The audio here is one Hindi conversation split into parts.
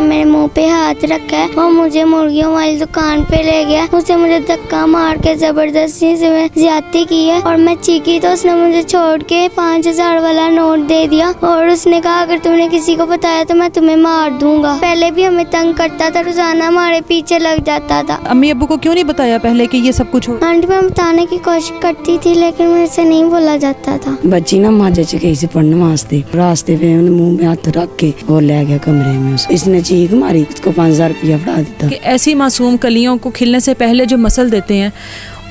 मेरे मुंह पे हाथ रखा है और मुझे मुर्गियों वाली दुकान पे ले गया। उसने मुझे धक्का मार के जबरदस्ती से मैं ज्यादती की है और मैं चीखी तो उसने मुझे छोड़ के 5000 वाला नोट दे दिया और उसने कहा अगर तुमने किसी को बताया तो मैं तुम्हें मार दूंगा। पहले भी हमें तंग करता था, रोजाना हमारे पीछे लग जाता था। अम्मी अब्बू को क्यों नहीं बताया पहले कि ये सब कुछ हो? आंटी मैं बताने की कोशिश करती थी लेकिन मेरे से नहीं बोला जाता था। बच्ची ना माजे च गई से पढ़ने वास्ते, रास्ते पे मुंह में हाथ रख के और ले गया कमरे में। इसने चीख मारी, उसको 5000 रुपया फड़ा देता। कि ऐसी मासूम कलियों को खिलने से पहले जो मसल देते हैं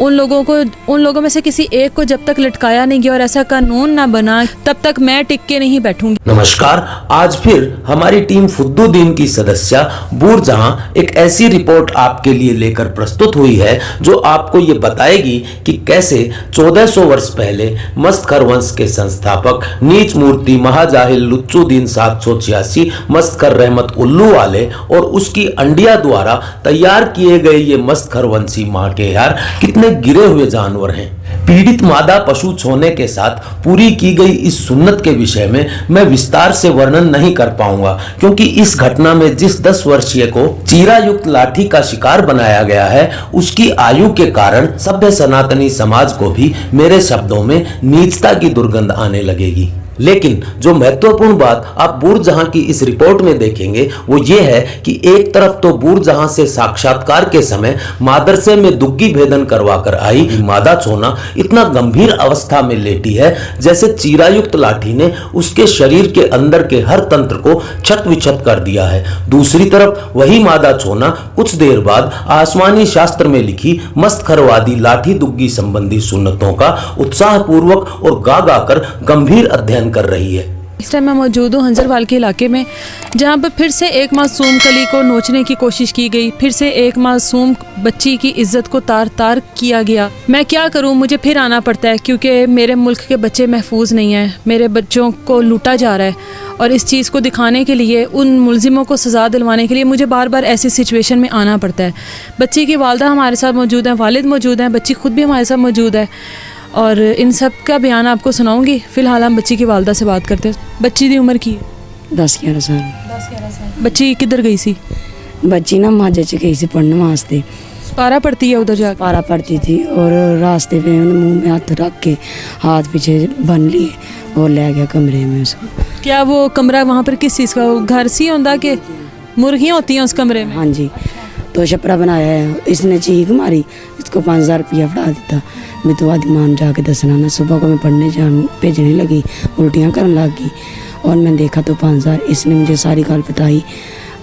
उन लोगों में से किसी एक को जब तक लटकाया नहीं गया और ऐसा कानून ना बना तब तक मैं टिक के नहीं बैठूंगी। नमस्कार, आज फिर हमारी टीम फुद्दुद्दीन की सदस्य बूरजहां एक ऐसी रिपोर्ट आपके लिए लेकर प्रस्तुत हुई है जो आपको ये बताएगी कि कैसे 1400 वर्ष पहले मस्तखर वंश के संस्थापक नीच मूर्ति महाजाहिल लुच्चुद्दीन 786 मस्तखर रहमत उल्लू वाले और उसकी अंडिया द्वारा तैयार किए गए ये मस्तखर वंशी माटेहार कितने गिरे हुए जानवर हैं। पीड़ित मादा पशु छोने के साथ पूरी की गई इस सुन्नत के विषय में मैं विस्तार से वर्णन नहीं कर पाऊंगा क्योंकि इस घटना में जिस 10 वर्षीय को चीरा युक्त लाठी का शिकार बनाया गया है उसकी आयु के कारण सभ्य सनातनी समाज को भी मेरे शब्दों में नीचता की दुर्गंध आने लगेगी। लेकिन जो महत्वपूर्ण बात आप बूरजहां की इस रिपोर्ट में देखेंगे वो ये है कि एक तरफ तो बूरजहां से साक्षात्कार के समय मादरसे में दुग्गी भेदन करवाकर आई मादा छोना इतना गंभीर अवस्था में लेटी है जैसे चीरायुक्त लाठी ने उसके शरीर के अंदर के हर तंत्र को छत विछत कर दिया है। दूसरी तरफ वही मादा छोना कुछ देर बाद आसमानी शास्त्र में लिखी मस्तखरवादी लाठी दुग्गी संबंधी सुन्नतों का उत्साहपूर्वक और गा गा कर गंभीर अध्ययन कर रही है। इस टाइम मैं मौजूद हूँ हंजरवाल के इलाके में जहाँ पर फिर से एक मासूम कली को नोचने की कोशिश की गई, फिर से एक मासूम बच्ची की इज्जत को तार तार किया गया। मैं क्या करूँ, मुझे फिर आना पड़ता है क्योंकि मेरे मुल्क के बच्चे महफूज नहीं हैं, मेरे बच्चों को लूटा जा रहा है और इस चीज़ को दिखाने के लिए, उन मुलजिमों को सज़ा दिलवाने के लिए मुझे बार बार ऐसी सिचुएशन में आना पड़ता है। बच्ची की वालदा हमारे साथ मौजूद हैं, वालिद मौजूद हैं, बच्ची खुद भी हमारे साथ मौजूद है और इन सब का बयान आपको सुनाऊंगी। फिलहाल हम बच्ची की वालदा से बात करते हैं। बच्ची की उम्र की 10-11 साल। बच्ची किधर गई सी? बच्ची ना माजे च गई से पढ़ने वास्ते, पारा पड़ती है उधर जाकर? पारा पड़ती थी और रास्ते पे मुंह में हाथ रख के हाथ पीछे बन लिए और ले गया कमरे में उसको। क्या वो कमरा वहाँ पर किस चीज़ का, घर सी होता कि मुर्गियाँ होती हैं उस कमरे में? हाँ जी, तो छपरा बनाया है। इसने चीख मारी, इसको 5000 रुपया फड़ा देता। मैं तो आदि मान जाके दसना ना, सुबह को मैं पढ़ने भेजने लगी, उल्टियाँ करने लग गई और मैं देखा तो 5000। इसने मुझे सारी गल बताई।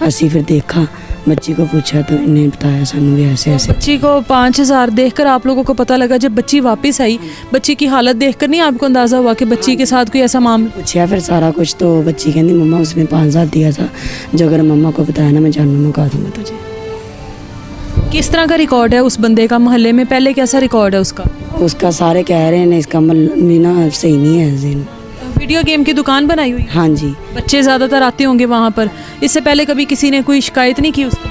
असी फिर देखा, बच्ची को पूछा तो इन्हें बताया सानू भी ऐसे ऐसे। बच्ची को 5000 देखकर आप लोगों को पता लगा। जब बच्ची वापस आई, बच्ची की हालत देखकर नहीं आपको अंदाज़ा हुआ कि बच्ची के साथ कोई ऐसा मामला? पूछा फिर सारा कुछ तो बच्ची कहती मम्मा उसने 5000 दिया था, जो अगर मम्मा को बताया ना मैं जानू मौका दूँगा तुझे। किस तरह का रिकॉर्ड है उस बंदे का मोहल्ले में? पहले कैसा रिकॉर्ड है उसका? उसका सारे कह रहे हैं इसका ना सही नहीं है। वीडियो गेम की दुकान बनाई हुई? हाँ जी। बच्चे ज़्यादातर आते होंगे वहाँ पर। इससे पहले कभी किसी ने कोई शिकायत नहीं की उसकी?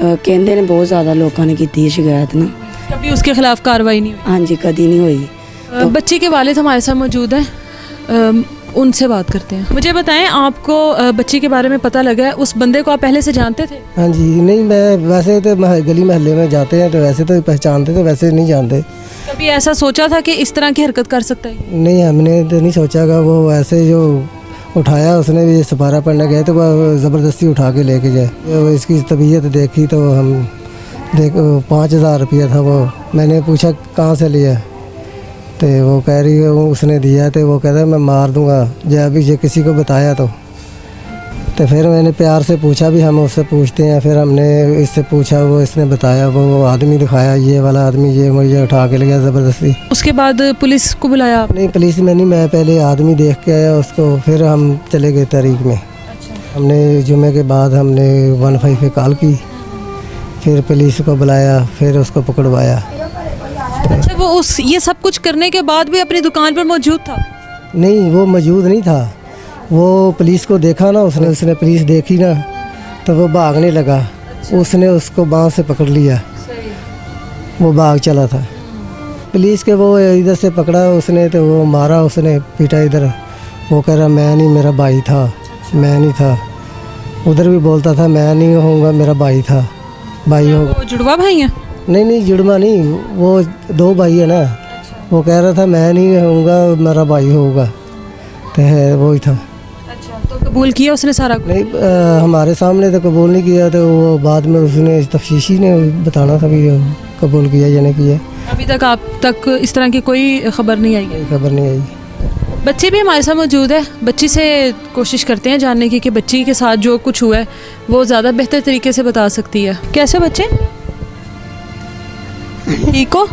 कहते ने बहुत ज़्यादा लोगों ने की थी शिकायत ना, कभी उसके खिलाफ कार्रवाई नहीं हुई? हाँ जी, कभी नहीं हुई। तो बच्ची के वालिद हमारे साथ मौजूद हैं, उनसे बात करते हैं। मुझे बताएं, आपको बच्ची के बारे में पता लगा है, उस बंदे को आप पहले से जानते थे? हाँ जी, नहीं मैं वैसे तो गली महल्ले में जाते हैं तो वैसे तो पहचानते, तो वैसे नहीं जानते। कभी ऐसा सोचा था कि इस तरह की हरकत कर सकता है? नहीं, हमने तो नहीं सोचा कि वो ऐसे जो उठाया उसने भी सपारा पढ़ने गए तो वह ज़बरदस्ती उठा के लेके जाए। इसकी तबीयत देखी तो हम 5000 रुपया था वो। मैंने पूछा कहाँ से लिया, तो वो कह रही है उसने दिया, तो वो कहता है मैं मार दूंगा जब अभी ये किसी को बताया तो फिर मैंने प्यार से पूछा भी, हम उससे पूछते हैं, फिर हमने इससे पूछा, वो इसने बताया, वो आदमी दिखाया, ये वाला आदमी ये मुझे उठा के ले गया ज़बरदस्ती। उसके बाद पुलिस को बुलाया? नहीं, पुलिस में नहीं, मैं पहले आदमी देख के आया उसको, फिर हम चले गए तारीख में। हमने जुमे के बाद हमने 15 पे कॉल की, फिर पुलिस को बुलाया, फिर उसको पकड़वाया। अच्छा, वो ये सब कुछ करने के बाद भी अपनी दुकान पर मौजूद था? नहीं, वो मौजूद नहीं था। वो पुलिस को देखा ना उसने पुलिस देखी ना तो वो भागने लगा। उसने उसको बाँह से पकड़ लिया, वो भाग चला था। पुलिस के वो इधर से पकड़ा उसने तो वो मारा, उसने पीटा इधर। वो कह रहा मैं नहीं, मेरा भाई था, मैं नहीं था। उधर भी बोलता था मैं नहीं होऊंगा, मेरा भाई था, भाई होगा। वो जुड़वा भाई हैं? नहीं जुड़वा नहीं, वो 2 भाई है ना। वो कह रहा था मैं नहीं होऊंगा, मेरा भाई होगा, तो है वही था। अच्छा, तो कबूल किया उसने सारा कुछ? नहीं हमारे सामने तो कबूल नहीं किया, तो वो बाद में उसने तफ्तीशी ने बताना था भी कबूल किया या नहीं किया। अभी तक आप तक इस तरह की कोई खबर नहीं आई? कोई खबर नहीं आई। बच्ची भी हमारे साथ मौजूद है। बच्ची से कोशिश करते हैं जानने की कि बच्ची के साथ जो कुछ हुआ है वो ज़्यादा बेहतर तरीके से बता सकती है। कैसे बच्चे, ठीक हो?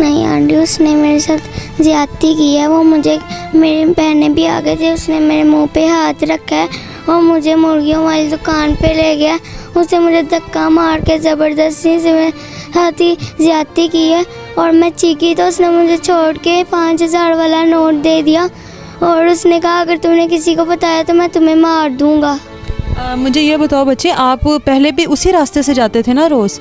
नहीं आंटी, उसने मेरे साथ ज्यादती की है। वो मुझे, मेरी बहनें भी आ गए थे, उसने मेरे मुंह पे हाथ रखा है और मुझे मुर्गियों वाली दुकान पे ले गया। उसने मुझे धक्का मार के ज़बरदस्ती से मेरे साथ ही ज्यादती की है और मैं चीखी तो उसने मुझे छोड़ के 5000 वाला नोट दे दिया और उसने कहा अगर तुमने किसी को बताया तो मैं तुम्हें मार दूंगा। मुझे ये बताओ बच्चे, आप पहले भी उसी रास्ते से जाते थे ना रोज़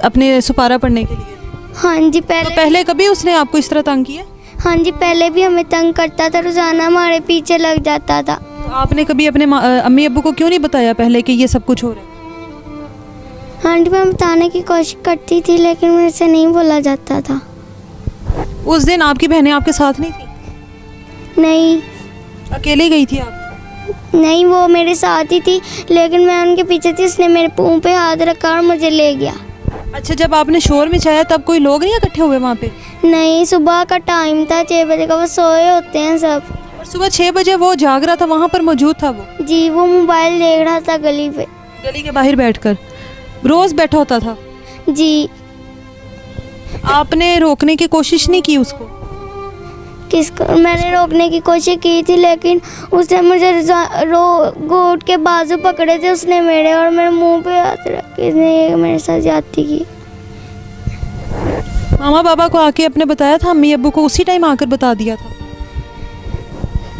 अपने सुपारा पढ़ने के लिए? हाँ जी, तो पहले कभी उसने आपको इस तरह तंग किया? हाँ जी, पहले भी हमें तंग करता था, रोज़ाना हमारे पीछे लग जाता था। तो आपने कभी अपने अम्मी अब्बू को क्यों नहीं बताया पहले कि ये सब कुछ हो रहा है? हाँ जी, मैं बताने की कोशिश करती थी लेकिन मेरे से नहीं बोला जाता था। उस दिन आपकी बहनें आपके साथ नहीं थी? नहीं अकेले गई थी आप? नहीं, वो मेरे साथ ही थी लेकिन मैं उनके पीछे थी। उसने मेरे मुंह पे हाथ रखा और मुझे ले गया। अच्छा, जब आपने शोर मचाया तब कोई लोग नहीं इकट्ठे हुए वहाँ पे? नहीं, सुबह का टाइम था, 6 बजे का, वो सोए होते हैं सब। और सुबह 6 बजे वो जाग रहा था, वहाँ पर मौजूद था वो? जी, वो मोबाइल देख रहा था गली पे। गली के बाहर बैठकर रोज बैठा होता था? जी। आपने रोकने की कोशिश नहीं की उसको? किसको? मैंने रोकने की कोशिश की थी लेकिन उसने मुझे घोट के बाजू पकड़े थे उसने मेरे, और मेरे मुंह पे हाथ रख के इसने मेरे साथ ज्यादती की। मामा बाबा को आके अपने बताया था? अम्मी अब्बू को उसी टाइम आकर बता दिया था?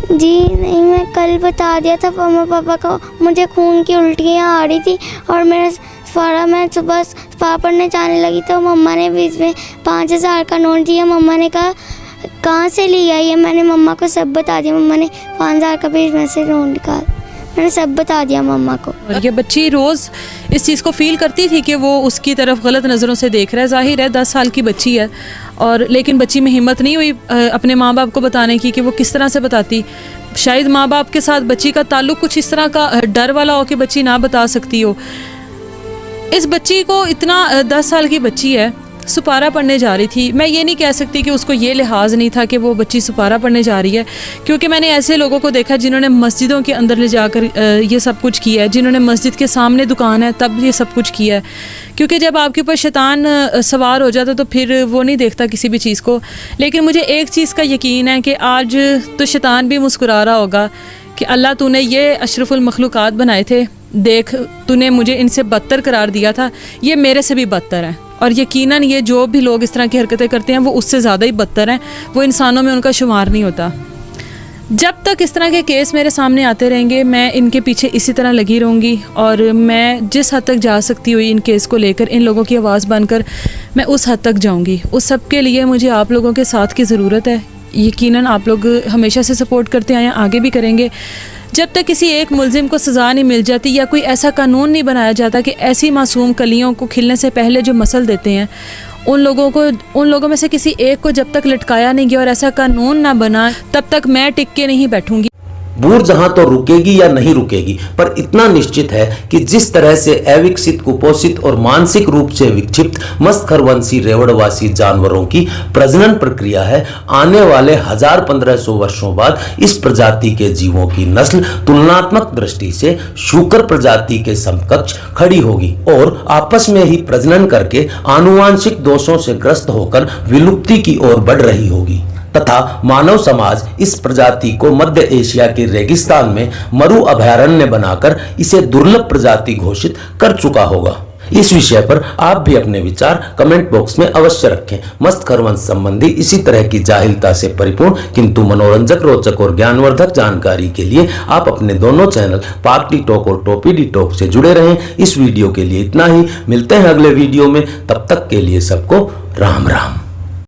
जी नहीं, मैं कल बता दिया था मम्मा पापा को। मुझे खून की उल्टियाँ आ रही थी और मेरा सारा, मैं सुबह स्पा पढ़ने जाने लगी तो मम्मा ने बीच में 5000 का नोट दिया। मम्मा ने कहा कहाँ से लिया ये? मैंने मम्मा को सब बता दिया। मम्मा ने 5000 का बीच में से नोट निकाल, मैंने सब बता दिया मम्मा को। और ये बच्ची रोज़ इस चीज़ को फील करती थी कि वो उसकी तरफ गलत नज़रों से देख रहा है। जाहिर है 10 साल की बच्ची है, और लेकिन बच्ची में हिम्मत नहीं हुई अपने माँ बाप को बताने की कि वो किस तरह से बताती। शायद माँ बाप के साथ बच्ची का ताल्लुक़ कुछ इस तरह का डर वाला हो कि बच्ची ना बता सकती हो। इस बच्ची को इतना 10 साल की बच्ची है, सुपारा पढ़ने जा रही थी। मैं ये नहीं कह सकती कि उसको ये लिहाज नहीं था कि वो बच्ची सुपारा पढ़ने जा रही है, क्योंकि मैंने ऐसे लोगों को देखा जिन्होंने मस्जिदों के अंदर ले जाकर ये सब कुछ किया है, जिन्होंने मस्जिद के सामने दुकान है तब ये सब कुछ किया है। क्योंकि जब आपके ऊपर शैतान सवार हो जाता तो फिर वो नहीं देखता किसी भी चीज़ को। लेकिन मुझे एक चीज़ का यकीन है कि आज तो शैतान भी मुस्कुरा रहा होगा कि अल्लाह तूने ये अशरफुल मखलूक़ात बनाए थे, देख तूने मुझे इनसे बदतर करार दिया था, ये मेरे से भी बदतर है। और यकीनन ये जो भी लोग इस तरह की हरकतें करते हैं वो उससे ज़्यादा ही बदतर हैं, वो इंसानों में उनका शुमार नहीं होता। जब तक इस तरह के केस मेरे सामने आते रहेंगे मैं इनके पीछे इसी तरह लगी रहूँगी, और मैं जिस हद तक जा सकती हुई इन केस को लेकर इन लोगों की आवाज़ बनकर मैं उस हद तक जाऊँगी। उस सब के लिए मुझे आप लोगों के साथ की ज़रूरत है। यकीनन आप लोग हमेशा से सपोर्ट करते आए हैं, आगे भी करेंगे। जब तक किसी एक मुलजिम को सज़ा नहीं मिल जाती या कोई ऐसा कानून नहीं बनाया जाता कि ऐसी मासूम कलियों को खिलने से पहले जो मसल देते हैं उन लोगों में से किसी एक को जब तक लटकाया नहीं गया और ऐसा कानून ना बना, तब तक मैं टिक के नहीं बैठूंगी। बूरजहां तो रुकेगी या नहीं रुकेगी, पर इतना निश्चित है कि जिस तरह से अविकसित, कुपोषित और मानसिक रूप से विक्षिप्त मस्खरवंशी रेवड़वासी जानवरों की प्रजनन प्रक्रिया है, आने वाले 1000-1500 वर्षों बाद इस प्रजाति के जीवों की नस्ल तुलनात्मक दृष्टि से शूकर प्रजाति के समकक्ष खड़ी होगी और आपस में ही प्रजनन करके आनुवांशिक दोषों से ग्रस्त होकर विलुप्ति की ओर बढ़ रही होगी, तथा मानव समाज इस प्रजाति को मध्य एशिया के रेगिस्तान में मरु अभयारण्य बनाकर इसे दुर्लभ प्रजाति घोषित कर चुका होगा। इस विषय पर आप भी अपने विचार कमेंट बॉक्स में अवश्य रखें। मस्तखर वंश संबंधी इसी तरह की जाहिलता से परिपूर्ण किंतु मनोरंजक, रोचक और ज्ञानवर्धक जानकारी के लिए आप अपने दोनों चैनल पाक डी टॉक और टॉपी डी टॉक से जुड़े रहें। इस वीडियो के लिए इतना ही, मिलते हैं अगले वीडियो में, तब तक के लिए सबको राम राम।